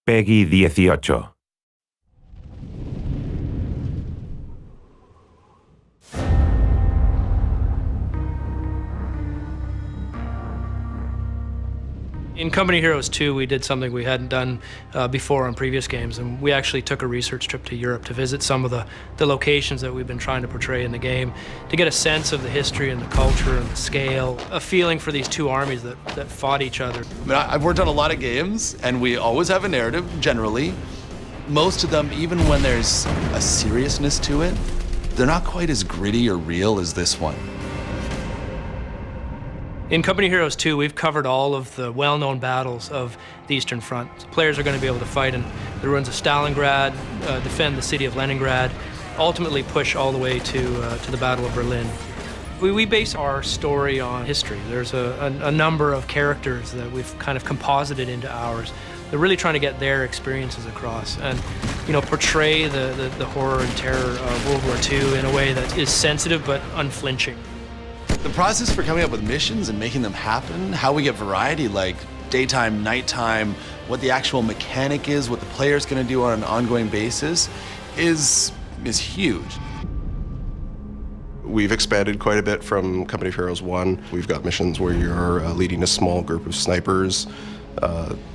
Peggy 18. In Company Heroes 2, we did something we hadn't done before on previous games, and we actually took a research trip to Europe to visit some of the locations that we've been trying to portray in the game, to get a sense of the history and the culture and the scale, a feeling for these two armies that fought each other. I mean, I've worked on a lot of games, and we always have a narrative, generally. Most of them, even when there's a seriousness to it, they're not quite as gritty or real as this one. In Company Heroes 2, we've covered all of the well-known battles of the Eastern Front. So players are going to be able to fight in the ruins of Stalingrad, defend the city of Leningrad, ultimately push all the way to the Battle of Berlin. We base our story on history. There's a number of characters that we've kind of composited into ours. They're really trying to get their experiences across and, you know, portray the horror and terror of World War II in a way that is sensitive but unflinching. The process for coming up with missions and making them happen, how we get variety like daytime, nighttime, what the actual mechanic is, what the player's going to do on an ongoing basis is huge. We've expanded quite a bit from Company of Heroes 1. We've got missions where you're leading a small group of snipers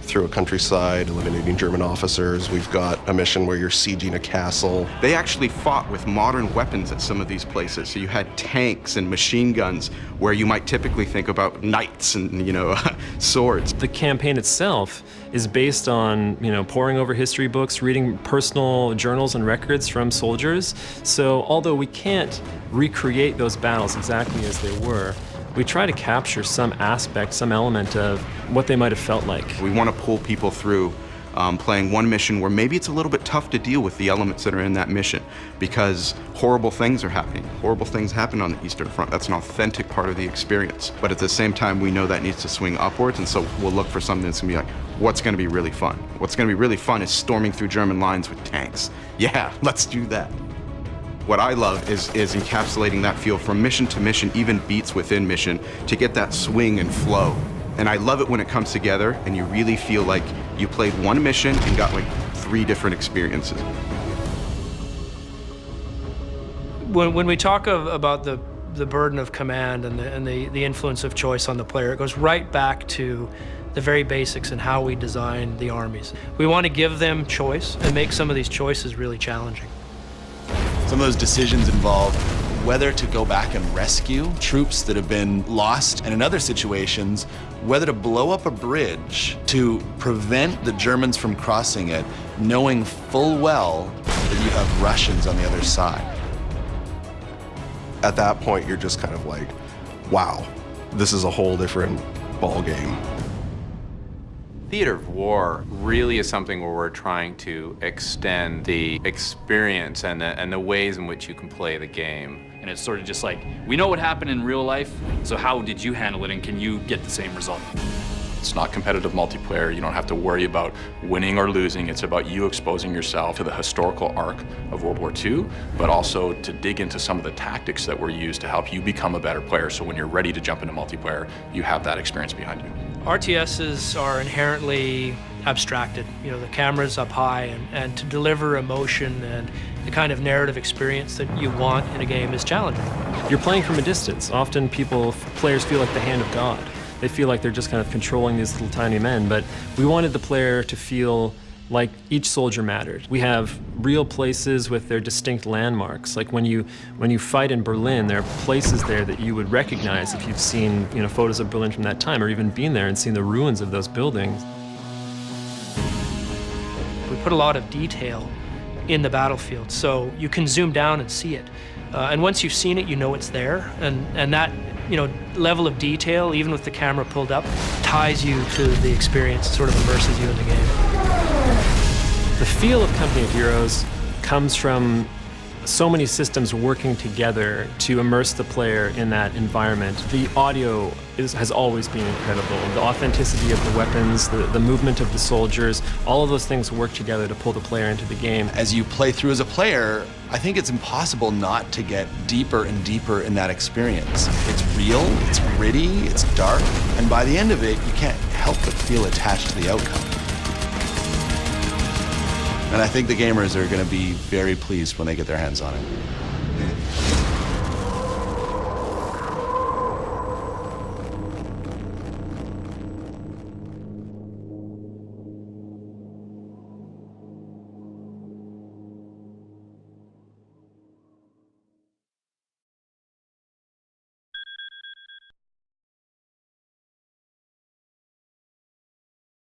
through a countryside, eliminating German officers. We've got a mission where you're sieging a castle. They actually fought with modern weapons at some of these places. So you had tanks and machine guns where you might typically think about knights and, you know, swords. The campaign itself is based on, you know, poring over history books, reading personal journals and records from soldiers. So although we can't recreate those battles exactly as they were, we try to capture some aspect, some element of what they might have felt like. We want to pull people through playing one mission where maybe it's a little bit tough to deal with the elements that are in that mission because horrible things are happening. Horrible things happen on the Eastern Front. That's an authentic part of the experience. But at the same time, we know that needs to swing upwards, and so we'll look for something that's going to be like, what's going to be really fun? What's going to be really fun is storming through German lines with tanks. Yeah, let's do that. What I love is encapsulating that feel from mission to mission, even beats within mission, to get that swing and flow. And I love it when it comes together and you really feel like you played one mission and got like 3 different experiences. When we talk about the burden of command and the influence of choice on the player, it goes right back to the very basics and how we design the armies. We want to give them choice and make some of these choices really challenging. Some of those decisions involve whether to go back and rescue troops that have been lost, and in other situations, whether to blow up a bridge to prevent the Germans from crossing it, knowing full well that you have Russians on the other side. At that point, you're just kind of like, wow, this is a whole different ball game. Theater of war really is something where we're trying to extend the experience and the ways in which you can play the game. And it's sort of just like, we know what happened in real life, so how did you handle it, and can you get the same result? It's not competitive multiplayer. You don't have to worry about winning or losing. It's about you exposing yourself to the historical arc of World War II, but also to dig into some of the tactics that were used to help you become a better player. So when you're ready to jump into multiplayer, you have that experience behind you. RTSs are inherently abstracted. You know, the camera's up high, and to deliver emotion and the kind of narrative experience that you want in a game is challenging. You're playing from a distance. Often players feel like the hand of God. They feel like they're just kind of controlling these little tiny men, but we wanted the player to feel like each soldier mattered. We have real places with their distinct landmarks. Like when you fight in Berlin, there are places there that you would recognize if you've seen, you know, photos of Berlin from that time, or even been there and seen the ruins of those buildings. We put a lot of detail in the battlefield, so you can zoom down and see it. And once you've seen it, you know it's there, and that, you know, level of detail, even with the camera pulled up, ties you to the experience, sort of immerses you in the game. The feel of Company of Heroes comes from so many systems working together to immerse the player in that environment. The audio has always been incredible. The authenticity of the weapons, the movement of the soldiers, all of those things work together to pull the player into the game. As you play through as a player, I think it's impossible not to get deeper and deeper in that experience. It's real, it's gritty, it's dark, and by the end of it, you can't help but feel attached to the outcome. And I think the gamers are going to be very pleased when they get their hands on it.